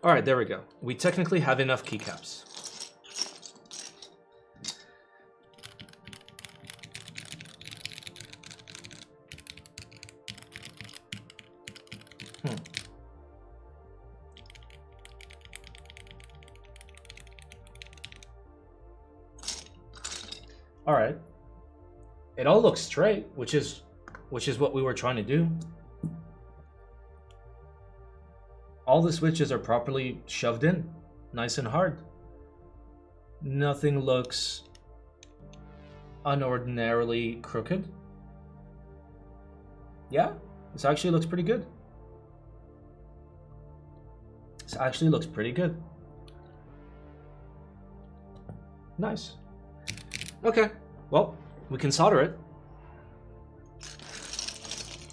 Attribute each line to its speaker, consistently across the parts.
Speaker 1: All right, there we go. We technically have enough keycaps. All right. It all looks straight, which is what we were trying to do. All the switches are properly shoved in, nice and hard. Nothing looks unordinarily crooked. Yeah, this actually looks pretty good. This actually looks pretty good. Nice. Okay, well, we can solder it. Let's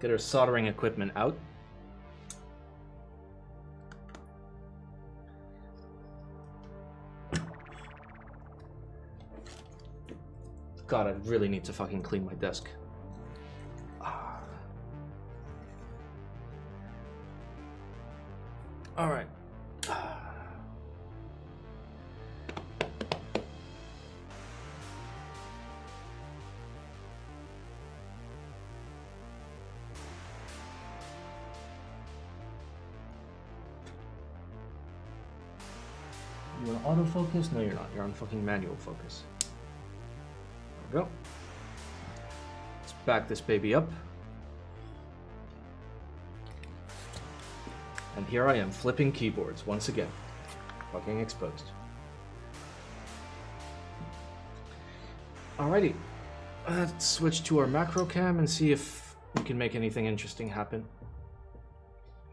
Speaker 1: get our soldering equipment out. God, I really need to fucking clean my desk. All right. You want autofocus? No, you're not. You're on fucking manual focus. There we go. Let's back this baby up. And here I am flipping keyboards once again. Fucking exposed. Alrighty. Let's switch to our macro cam and see if we can make anything interesting happen.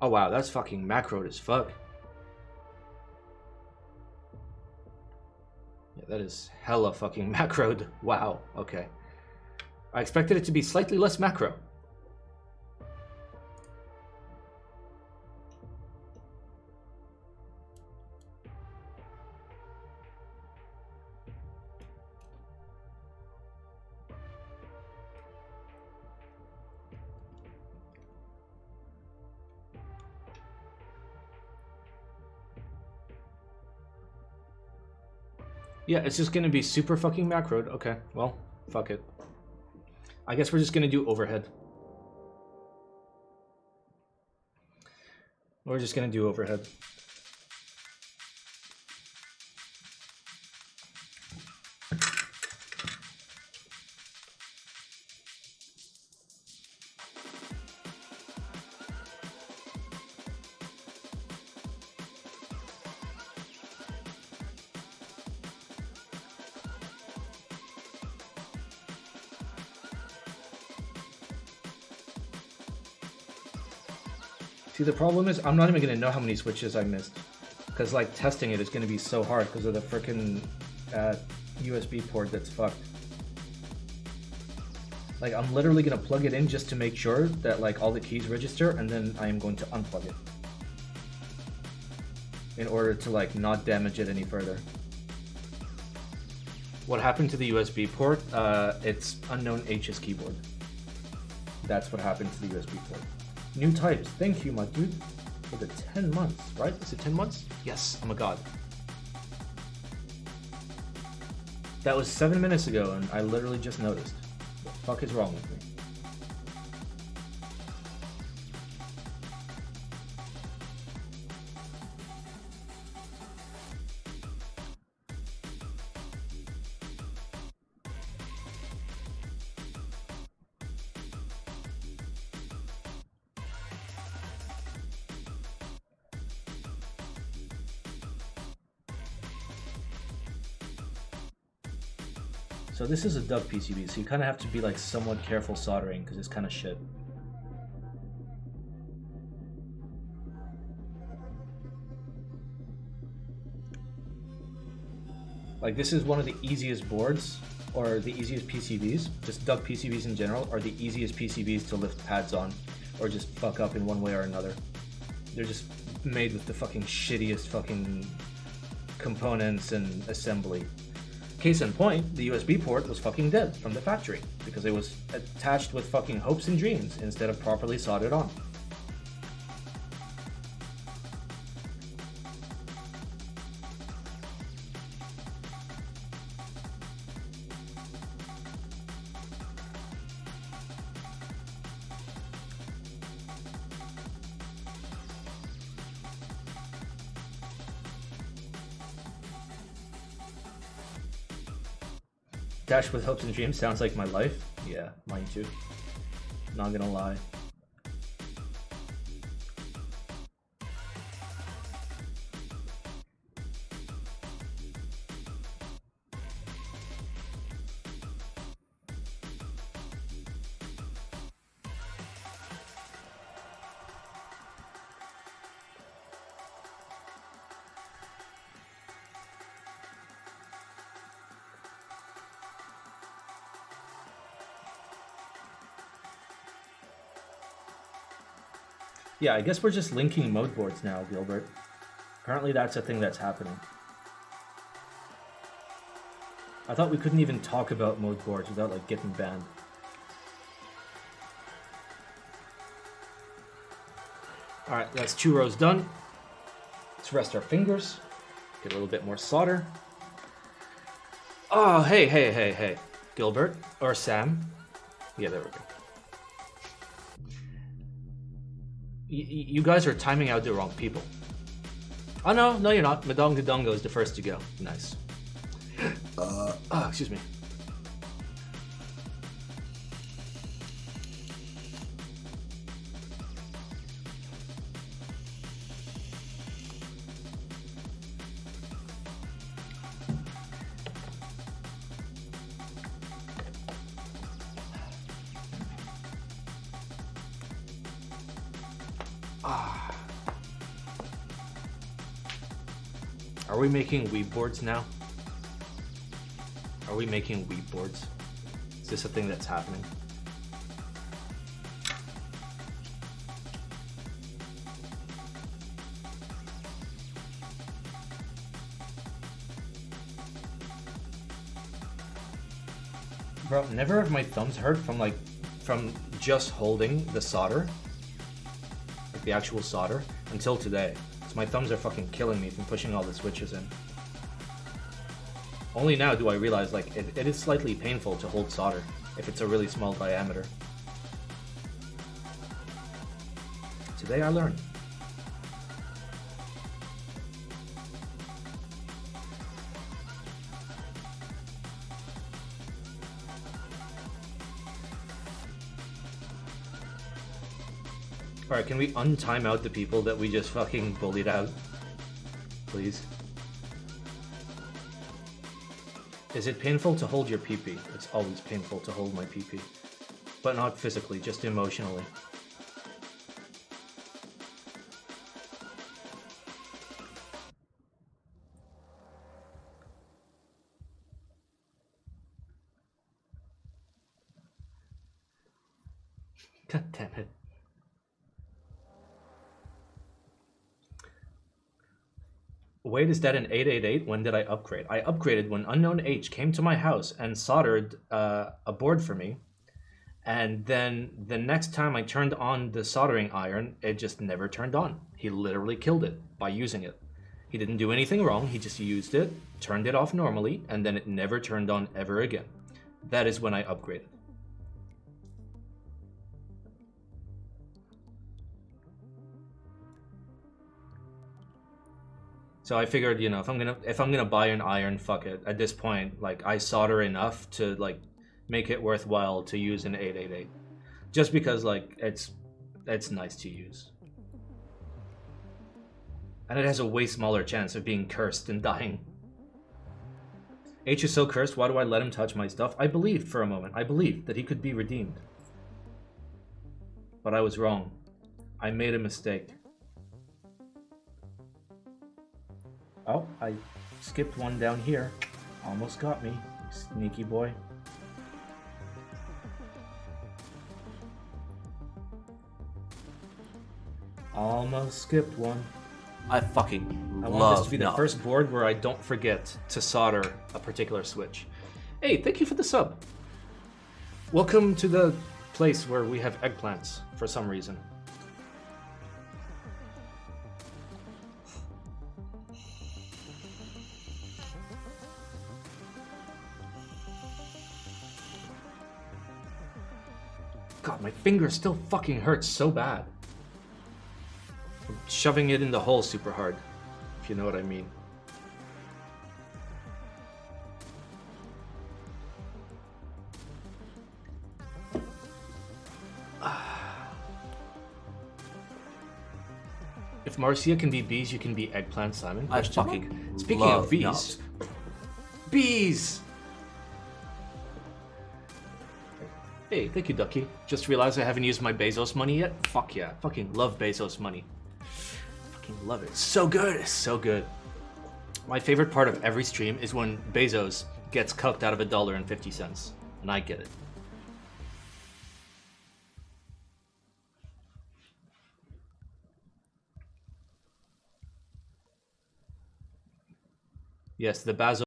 Speaker 1: Oh wow, that's fucking macroed as fuck. Yeah, that is hella fucking macroed. Wow, okay. I expected it to be slightly less macro. Yeah, it's just gonna be super fucking macroed. Okay, well, fuck it. I guess we're just gonna do overhead. We're just gonna do overhead. See, the problem is I'm not even gonna know how many switches I missed, because like testing it is gonna be so hard because of the frickin' USB port that's fucked. Like I'm literally gonna plug it in just to make sure that like all the keys register, and then I am going to unplug it in order to like not damage it any further. What happened to the USB port? It's unknown H's keyboard. That's what happened to the USB port. New types. Thank you, my dude, for the 10 months, right? Is it 10 months? Yes. Oh my god. That was 7 minutes ago, and I literally just noticed. What the fuck is wrong with me? So this is a duck PCB, so you kind of have to be like somewhat careful soldering because it's kind of shit. Like this is one of the easiest boards, or the easiest PCBs. Just duck PCBs in general are the easiest PCBs to lift pads on, or just fuck up in one way or another. They're just made with the fucking shittiest fucking components and assembly. Case in point, the USB port was fucking dead from the factory because it was attached with fucking hopes and dreams instead of properly soldered on. Dash with hopes and dreams sounds like my life. Yeah, mine too. Not gonna lie. Yeah, I guess we're just linking mode boards now, Gilbert. Apparently that's a thing that's happening. I thought we couldn't even talk about mode boards without like getting banned. Alright, that's 2 rows done. Let's rest our fingers. Get a little bit more solder. Oh, hey. Gilbert, or Sam. Yeah, there we go. You guys are timing out the wrong people. Oh, no, you're not. Madongadongo is the first to go. Nice. Excuse me. Are we making weeb boards now? Are we making weeb boards? Is this a thing that's happening? Bro, never have my thumbs hurt from just holding the solder, like the actual solder, until today. My thumbs are fucking killing me from pushing all the switches in. Only now do I realize like it is slightly painful to hold solder if it's a really small diameter. Today I learned. Alright, can we untime out the people that we just fucking bullied out? Please. Is it painful to hold your pee-pee? It's always painful to hold my pee-pee. But not physically, just emotionally. God damn it. Wait, is that an 888? When did I upgrade? I upgraded when Unknown H came to my house and soldered a board for me. And then the next time I turned on the soldering iron, it just never turned on. He literally killed it by using it. He didn't do anything wrong. He just used it, turned it off normally, and then it never turned on ever again. That is when I upgraded. So I figured, you know, if I'm gonna buy an iron, fuck it. At this point, like I solder enough to like make it worthwhile to use an 888, just because like it's nice to use, and it has a way smaller chance of being cursed and dying. H is so cursed. Why do I let him touch my stuff? I believed for a moment. I believed that he could be redeemed, but I was wrong. I made a mistake. Oh, I skipped one down here. Almost got me, sneaky boy. Almost skipped one.
Speaker 2: I fucking
Speaker 1: I want this to be the first board where I don't forget to solder a particular switch. Hey, thank you for the sub. Welcome to the place where we have eggplants for some reason. God, my finger still fucking hurts so bad. I'm shoving it in the hole super hard, if you know what I mean. If Marcia can be bees, you can be eggplant, Simon.
Speaker 2: I
Speaker 1: Question
Speaker 2: fucking
Speaker 1: mark? Speaking
Speaker 2: love
Speaker 1: of bees,
Speaker 2: nuts.
Speaker 1: bees. Hey, thank you, Ducky. Just realized I haven't used my Bezos money yet. Fuck yeah, fucking love Bezos money. Fucking love it. So good, it's so good. My favorite part of every stream is when Bezos gets cucked out of $1.50, and I get it. Yes, the Bezos.